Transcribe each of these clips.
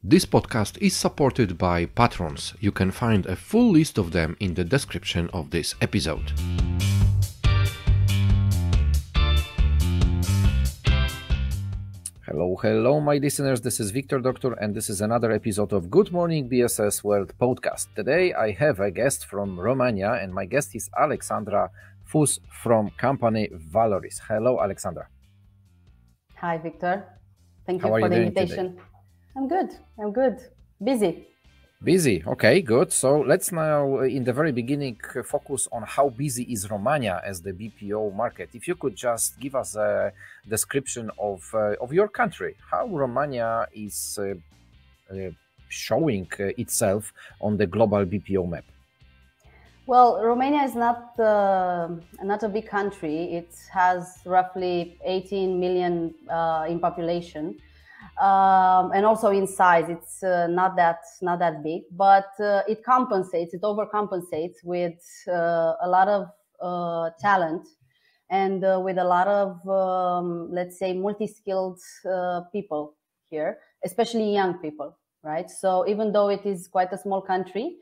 This podcast is supported by patrons. You can find a full list of them in the description of this episode. Hello, my listeners. This is Wiktor Doctor, and this is another episode of Good Morning BSS World podcast. Today, I have a guest from Romania, and my guest is Alexandra Fus from company Valoris. Hello, Alexandra. Hi, Wiktor. Thank you for the invitation. Today? I'm good. Busy. Okay, good. So let's now, in the very beginning, focus on how busy is Romania as the BPO market. If you could just give us a description of your country, how Romania is showing itself on the global BPO map. Well, Romania is not a big country. It has roughly 18 million in population. And also in size, it's not that big, but it overcompensates with a lot of talent and with a lot of, let's say, multi-skilled people here, especially young people, right? So even though it is quite a small country,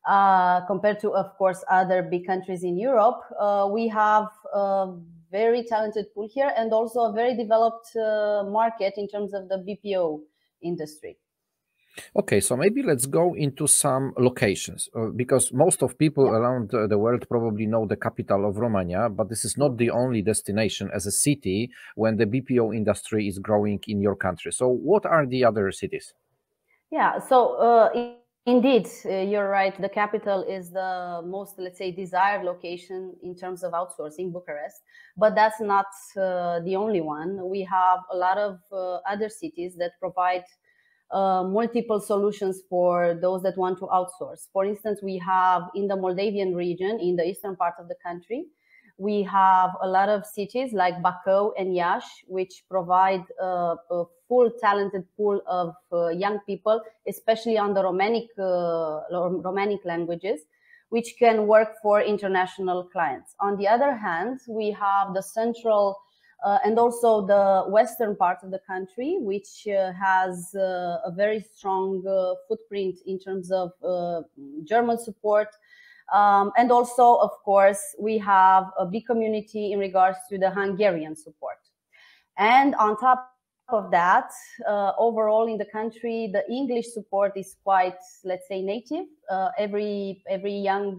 compared to, of course, other big countries in Europe, we have very talented pool here and also a very developed market in terms of the BPO industry. Okay, so maybe let's go into some locations because most of people around the world probably know the capital of Romania, but this is not the only destination as a city when the BPO industry is growing in your country. So what are the other cities? Yeah, so indeed, you're right. The capital is the most, let's say, desired location in terms of outsourcing, Bucharest. But that's not the only one. We have a lot of other cities that provide multiple solutions for those that want to outsource. For instance, we have in the Moldavian region, in the eastern part of the country, we have a lot of cities like Bacău and Iași, which provide a full talented pool of young people, especially on the Romanic languages, which can work for international clients. On the other hand, we have the central and also the western part of the country, which has a very strong footprint in terms of German support. And also, of course, we have a big community in regards to the Hungarian support. And on top of that, overall in the country, the English support is quite, let's say, native. Every young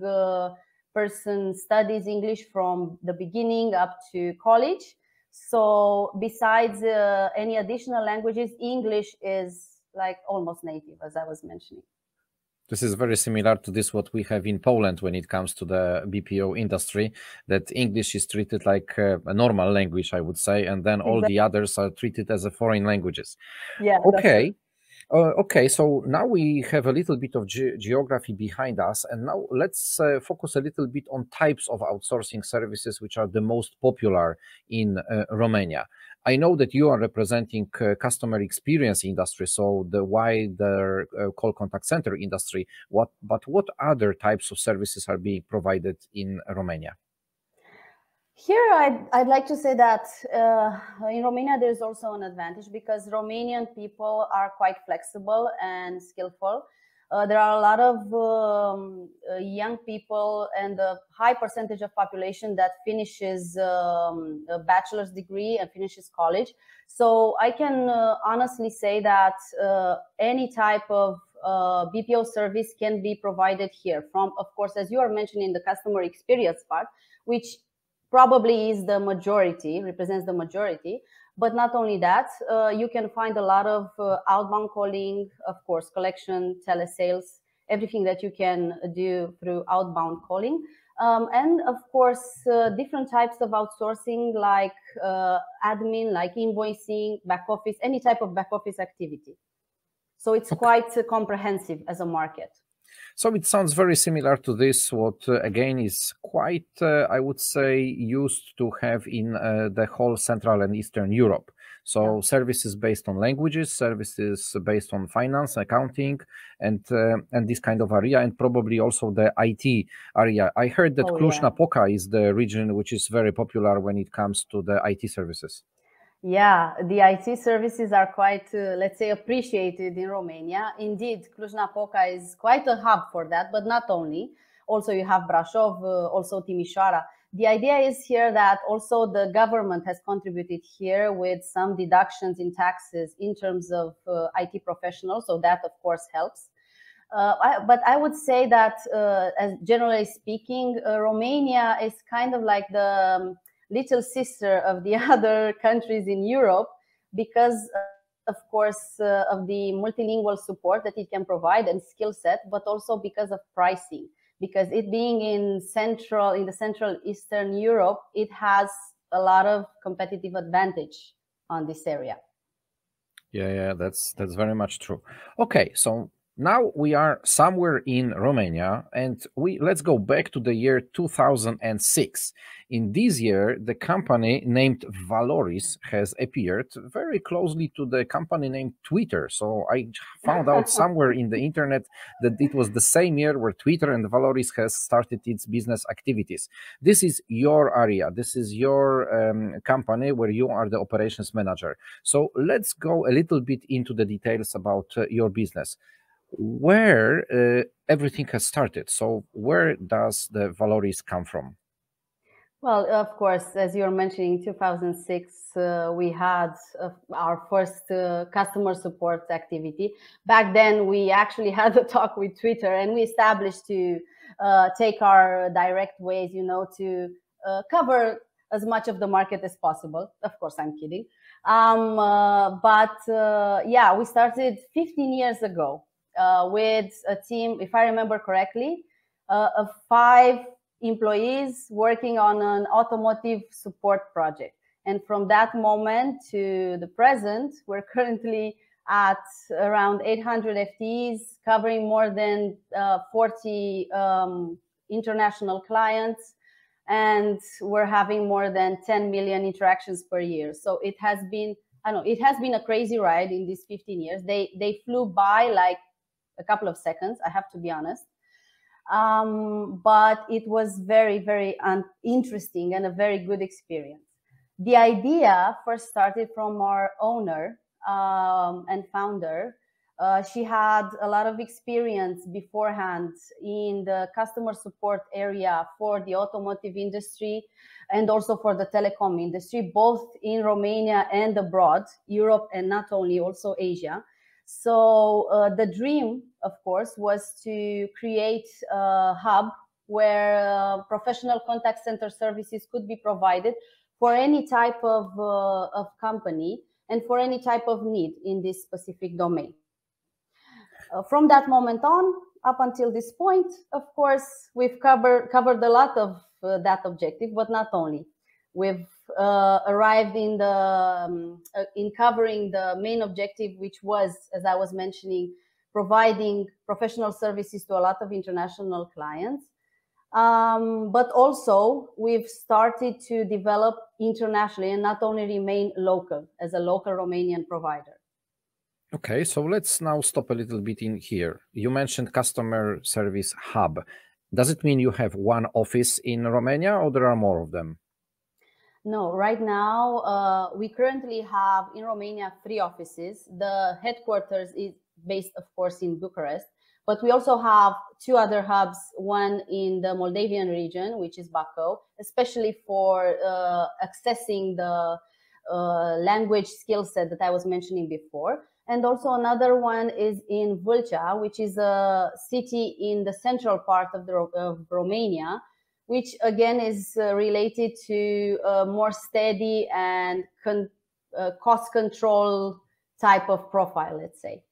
person studies English from the beginning up to college. So besides any additional languages, English is like almost native, as I was mentioning. This is very similar to what we have in Poland when it comes to the BPO industry, that English is treated like a normal language, I would say, and then all the others are treated as foreign languages. Yeah. Okay. Okay, so now we have a little bit of geography behind us, and now let's focus a little bit on types of outsourcing services which are the most popular in Romania. I know that you are representing customer experience industry, so the wider call contact center industry. But what other types of services are being provided in Romania? Here, I'd like to say that in Romania, there's also an advantage because Romanian people are quite flexible and skillful. There are a lot of young people and a high percentage of population that finishes a bachelor's degree and finishes college. So I can honestly say that any type of BPO service can be provided here from, of course, as you are mentioning, the customer experience part, which probably is the majority, represents the majority. But not only that, you can find a lot of outbound calling, of course, collection, telesales, everything that you can do through outbound calling. And of course, different types of outsourcing like admin, like invoicing, back office, any type of back office activity. So it's quite comprehensive as a market. So it sounds very similar to this, what again is quite, I would say, used to have in the whole Central and Eastern Europe. So services based on languages, services based on finance, accounting, and this kind of area, and probably also the IT area. I heard that Cluj-Napoca is the region which is very popular when it comes to the IT services. Yeah, the IT services are quite, let's say, appreciated in Romania. Indeed, Cluj-Napoca is quite a hub for that, but not only. Also, you have Brașov, also Timișoara. The idea is here that also the government has contributed here with some deductions in taxes in terms of IT professionals, so that of course helps. But I would say that, as generally speaking, Romania is kind of like the little sister of the other countries in Europe because, of course, of the multilingual support that it can provide and skill set, but also because of pricing. Because it being in the Central Eastern Europe, it has a lot of competitive advantage on this area. Yeah, that's very much true. Okay, so now we are somewhere in Romania, and let's go back to the year 2006. In this year, the company named Valoris has appeared very closely to the company named Twitter. So I found out somewhere in the internet that it was the same year where Twitter and Valoris has started its business activities. This is your area. This is your company where you are the operations manager. So let's go a little bit into the details about your business. Where everything has started. So where does the Valoris come from? Well, of course, as you're mentioning, 2006, we had our first customer support activity. Back then, we actually had a talk with Twitter, and we established to take our direct ways, to cover as much of the market as possible. Of course, I'm kidding. Yeah, we started 15 years ago with a team, if I remember correctly, of 5 employees working on an automotive support project. And from that moment to the present, we're currently at around 800 FTEs, covering more than 40 international clients. And we're having more than 10 million interactions per year. So it has been, it has been a crazy ride in these 15 years. They flew by like a couple of seconds, I have to be honest. But it was very, very interesting and a very good experience. The idea first started from our owner and founder. She had a lot of experience beforehand in the customer support area for the automotive industry and also for the telecom industry, both in Romania and abroad, Europe and not only, also Asia. So the dream, of course, was to create a hub where professional contact center services could be provided for any type of company and for any type of need in this specific domain. From that moment on, up until this point, of course, we've covered a lot of that objective, but not only. We've arrived in covering the main objective, which was, as I was mentioning, providing professional services to a lot of international clients. But also, we've started to develop internationally and not only remain local as a local Romanian provider. Okay, so let's now stop a little bit in here. You mentioned customer service hub. Does it mean you have one office in Romania or there are more of them? No, right now, we currently have in Romania 3 offices. The headquarters is based, of course, in Bucharest, but we also have 2 other hubs, one in the Moldavian region, which is Bacău, especially for accessing the language skill set that I was mentioning before. And also another one is in Vâlcea, which is a city in the central part of Romania, which again is related to a more steady and cost control type of profile, let's say.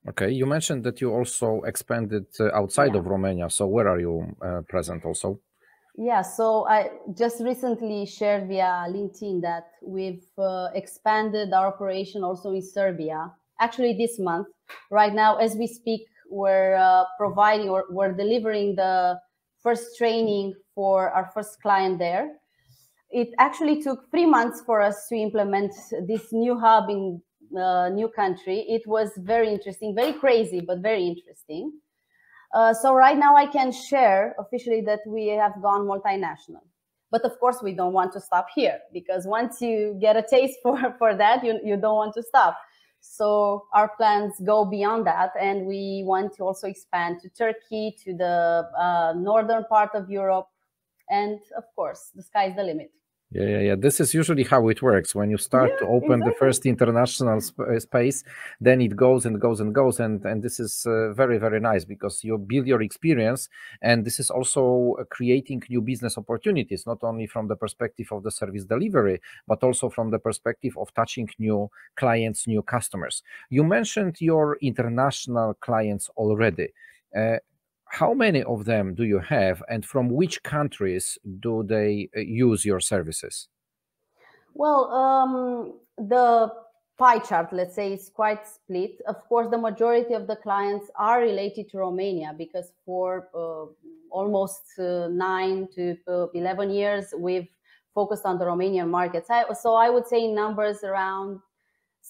Okay, you mentioned that you also expanded outside of Romania. So where are you present also? Yeah, so I just recently shared via LinkedIn that we've expanded our operation also in Serbia. Actually, this month, right now, as we speak, we're we're delivering the first training for our first client there. It actually took 3 months for us to implement this new hub in a new country. It was very interesting, very crazy, but very interesting. So right now I can share officially that we have gone multinational. But of course, we don't want to stop here, because once you get a taste for that, you don't want to stop. So our plans go beyond that, and we want to also expand to Turkey, to the northern part of Europe, and of course, the sky's the limit. Yeah. This is usually how it works. When you start to open the first international space, then it goes and goes and goes. And this is very, very nice, because you build your experience. And this is also creating new business opportunities, not only from the perspective of the service delivery, but also from the perspective of touching new clients, new customers. You mentioned your international clients already. How many of them do you have, and from which countries do they use your services? Well, the pie chart, let's say, is quite split. Of course, the majority of the clients are related to Romania, because for almost 9 to 11 years, we've focused on the Romanian market. So I would say in numbers around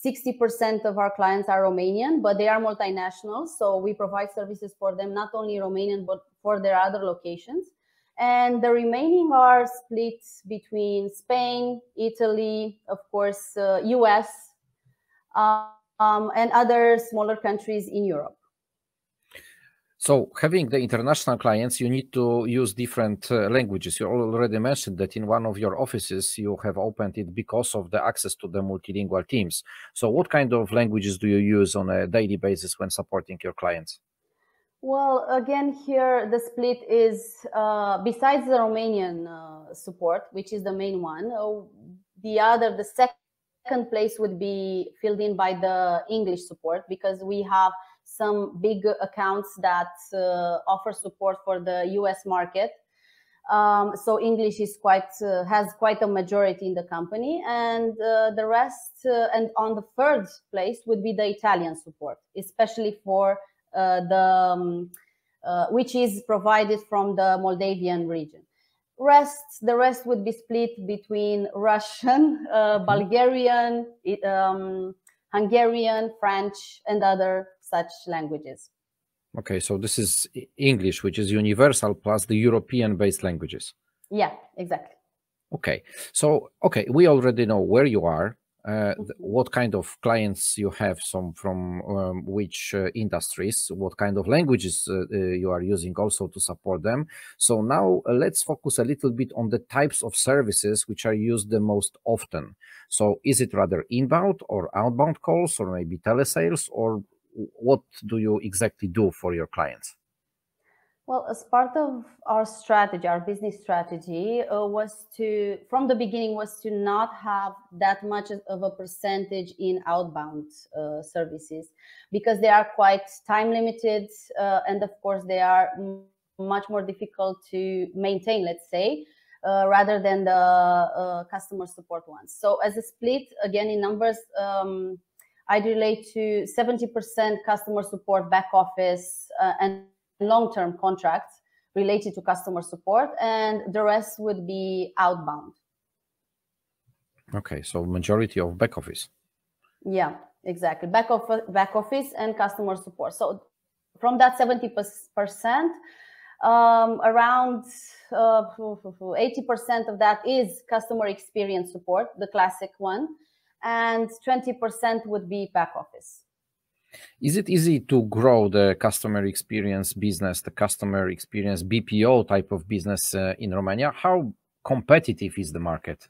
60% of our clients are Romanian, but they are multinational. So we provide services for them, not only Romanian, but for their other locations. And the remaining are split between Spain, Italy, of course, US, and other smaller countries in Europe. So having the international clients, you need to use different languages. You already mentioned that in one of your offices, you have opened it because of the access to the multilingual teams. So what kind of languages do you use on a daily basis when supporting your clients? Well, again, here the split is, besides the Romanian support, which is the main one, the second place would be filled in by the English support, because we have some big accounts that offer support for the US market. So English is has quite a majority in the company, and the rest, and on the third place would be the Italian support, especially for which is provided from the Moldavian region. The rest would be split between Russian, Bulgarian, Hungarian, French, and other such languages. Okay, so this is English, which is universal, plus the European-based languages. Yeah, exactly. Okay, so we already know where you are, what kind of clients you have, from which industries, what kind of languages you are using also to support them. So now let's focus a little bit on the types of services which are used the most often. So is it rather inbound or outbound calls, or maybe telesales, or what do you exactly do for your clients? Well, as part of our strategy, our business strategy from the beginning was to not have that much of a percentage in outbound services, because they are quite time limited, and of course they are much more difficult to maintain, let's say, rather than the customer support ones. So as a split, again in numbers, I'd relate to 70% customer support, back office, and long-term contracts related to customer support, and the rest would be outbound. Okay, so majority of back office. Yeah, exactly. Back office and customer support. So from that 70%, around 80% of that is customer experience support, the classic one, and 20% would be back office. Is it easy to grow the customer experience business, the customer experience BPO type of business in Romania? How competitive is the market?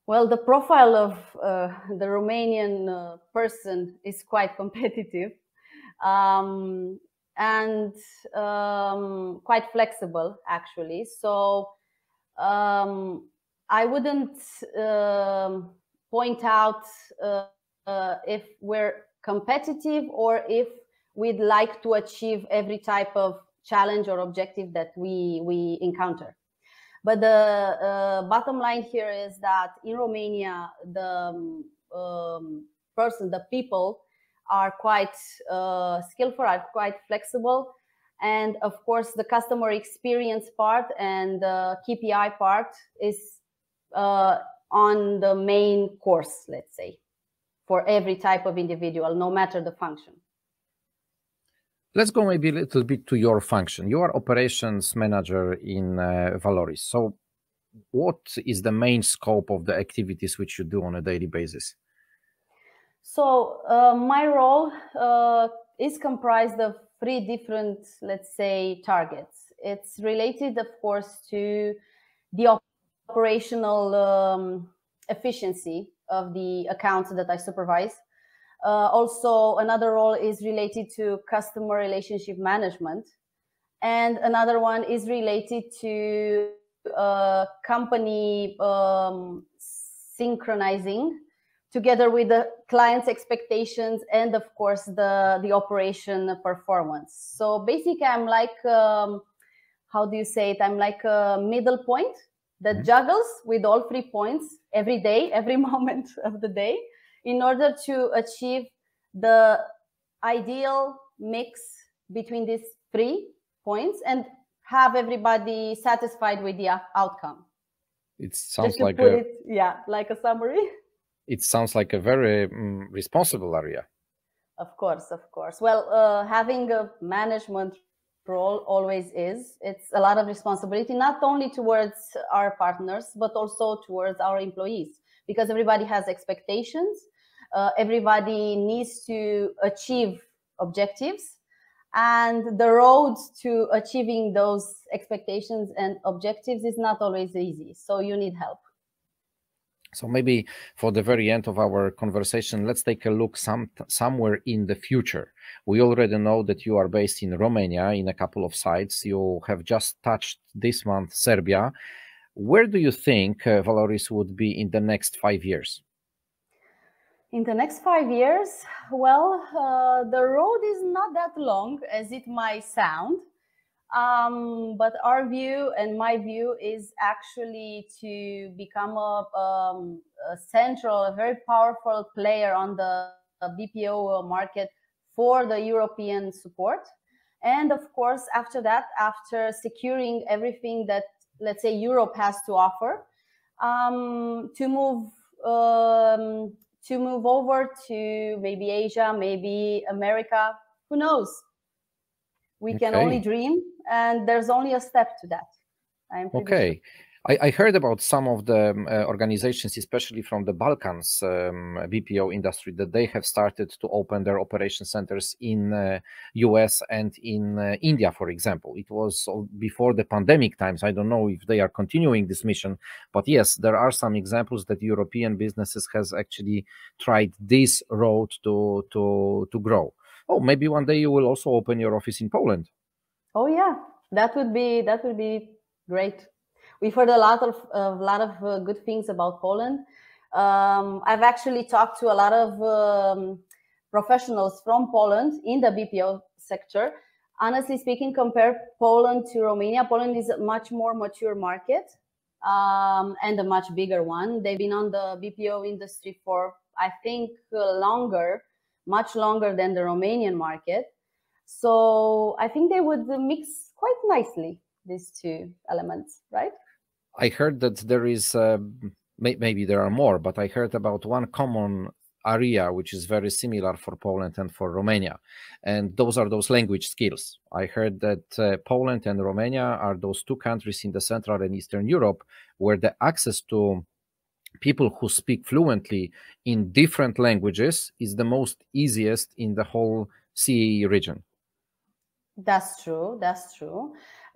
Well, the profile of the Romanian person is quite competitive, and quite flexible, actually. So I wouldn't point out if we're competitive or if we'd like to achieve every type of challenge or objective that we encounter. But the bottom line here is that in Romania, the people are quite skillful, are quite flexible. And of course, the customer experience part and the KPI part is on the main course, let's say, for every type of individual, no matter the function. Let's go maybe a little bit to your function. You are operations manager in Valoris. So what is the main scope of the activities which you do on a daily basis? So my role is comprised of three different, let's say, targets. It's related, of course, to the operational efficiency of the accounts that I supervise. Also, another role is related to customer relationship management. And another one is related to company synchronizing together with the client's expectations and, of course, the operation performance. So basically, I'm like, how do you say it? I'm like a middle point that juggles with all 3 points every day, every moment of the day, in order to achieve the ideal mix between these 3 points and have everybody satisfied with the outcome. It sounds like like a summary. It sounds like a very responsible area. Of course. Well, having a management role always is. It's a lot of responsibility, not only towards our partners, but also towards our employees, because everybody has expectations. Everybody needs to achieve objectives, and the road to achieving those expectations and objectives is not always easy. So you need help. So maybe for the very end of our conversation, let's take a look somewhere in the future. We already know that you are based in Romania in a couple of sites. You have just touched this month Serbia. Where do you think Valoris would be in the next 5 years? In the next 5 years, well, the road is not that long as it might sound. But our view and my view is actually to become a central, a very powerful player on the BPO market for the European support. And of course, after that, after securing everything that, let's say, Europe has to offer, to move over to maybe Asia, maybe America, who knows? We can only dream, and there's only a step to that. I'm pretty sure. I heard about some of the organizations, especially from the Balkans BPO industry, that they have started to open their operation centers in US and in India, for example. It was before the pandemic times. I don't know if they are continuing this mission, but yes, there are some examples that European businesses has actually tried this road to grow. Oh, maybe one day you will also open your office in Poland. Oh yeah, that would be great. We've heard a lot of good things about Poland. I've actually talked to a lot of professionals from Poland in the BPO sector. Honestly speaking, compare Poland to Romania. Poland is a much more mature market and a much bigger one. They've been on the BPO industry for, I think, much longer than the Romanian market. So I think they would mix quite nicely, these two elements, right? I heard that there is, maybe there are more, but I heard about one common area which is very similar for Poland and for Romania. And those are those language skills. I heard that Poland and Romania are those two countries in the Central and Eastern Europe where the access to people who speak fluently in different languages is the most easiest in the whole CEE region. That's true.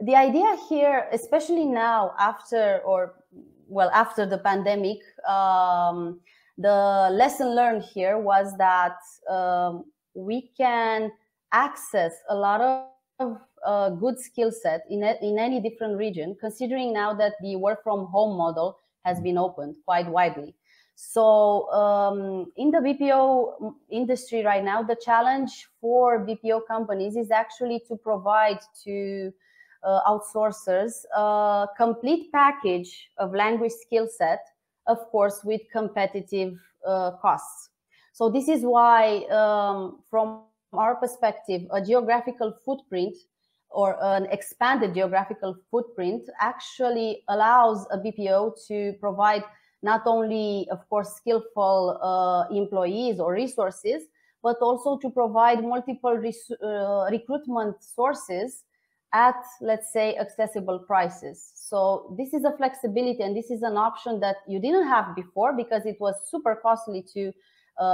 The idea here, especially now after the pandemic, the lesson learned here was that we can access a lot of good skill set in any different region, considering now that the work from home model has been opened quite widely. So in the BPO industry right now, the challenge for BPO companies is actually to provide to outsourcers a complete package of language skill set, of course, with competitive costs. So this is why, from our perspective, a geographical footprint or an expanded geographical footprint actually allows a BPO to provide not only, of course, skillful employees or resources, but also to provide multiple recruitment sources at, let's say, accessible prices. So this is a flexibility, and this is an option that you didn't have before, because it was super costly to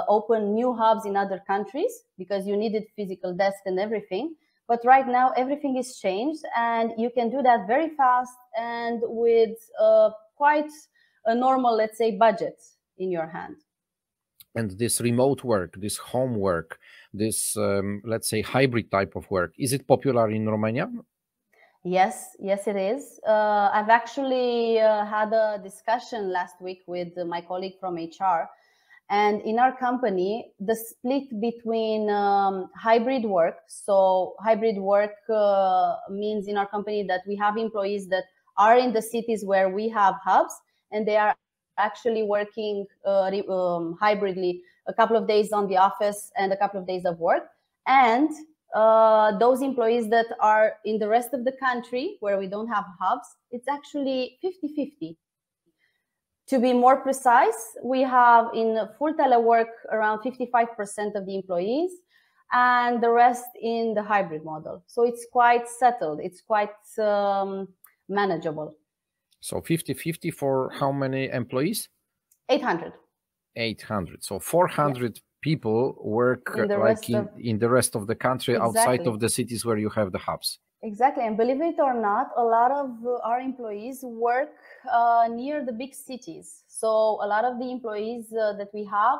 open new hubs in other countries, because you needed physical desk and everything. But right now, everything is changed, and you can do that very fast and with quite a normal, let's say, budget in your hand. And this remote work, this home work, this, let's say, hybrid type of work, is it popular in Romania? Yes, it is. I've actually had a discussion last week with my colleague from HR. And in our company, the split between hybrid work, so hybrid work means in our company that we have employees that are in the cities where we have hubs, and they are actually working hybridly, a couple of days on the office and a couple of days of work. And those employees that are in the rest of the country where we don't have hubs, it's actually 50-50. To be more precise, we have in full telework around 55% of the employees, and the rest in the hybrid model. So it's quite settled. It's quite manageable. So 50-50 for how many employees? 800. 800. So 400 people work in the rest of the country, outside of the cities where you have the hubs. Exactly. And believe it or not, a lot of our employees work near the big cities. So a lot of the employees that we have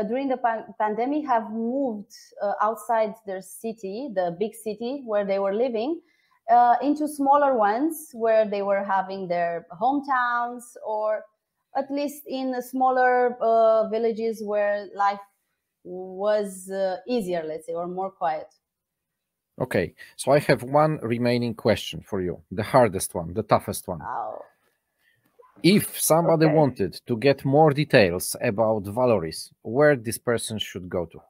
during the pandemic have moved outside their city, the big city where they were living, into smaller ones where they were having their hometowns, or at least in smaller villages where life was easier, let's say, or more quiet. Okay, so I have one remaining question for you, the hardest one, the toughest one. Wow. If somebody wanted to get more details about Valoris, where this person should go to?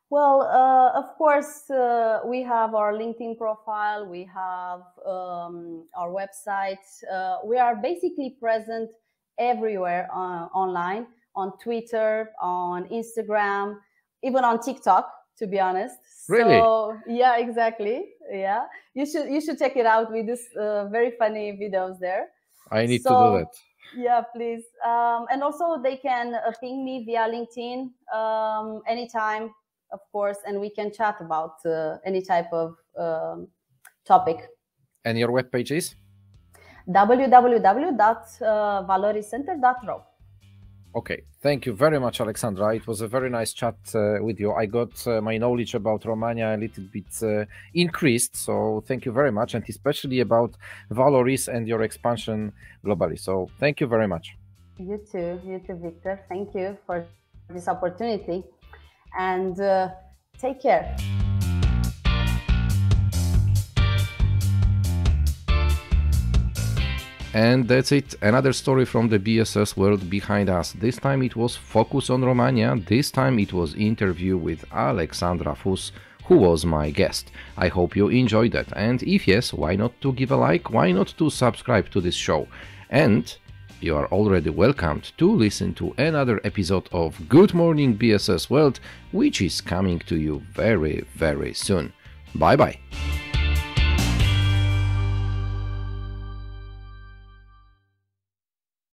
Well, of course, we have our LinkedIn profile, we have our website. We are basically present everywhere online, on Twitter, on Instagram, even on TikTok, to be honest. Really? So, yeah, exactly. Yeah, you should check it out. We do very funny videos there. I need to do that. Yeah, please. And also they can ping me via LinkedIn anytime, of course, and we can chat about any type of topic. And your webpage is? www.valoriscenter.ro. Okay, thank you very much, Alexandra. It was a very nice chat with you. I got my knowledge about Romania a little bit increased, so thank you very much, and especially about Valoris and your expansion globally. So thank you very much. You too, Wiktor. Thank you for this opportunity, and take care. And that's it, another story from the BSS world behind us. This time it was focus on Romania, this time it was interview with Alexandra Fus, who was my guest. I hope you enjoyed that, and if yes, why not to give a like, why not to subscribe to this show? And you are already welcomed to listen to another episode of Good Morning BSS World, which is coming to you very, very soon. Bye bye.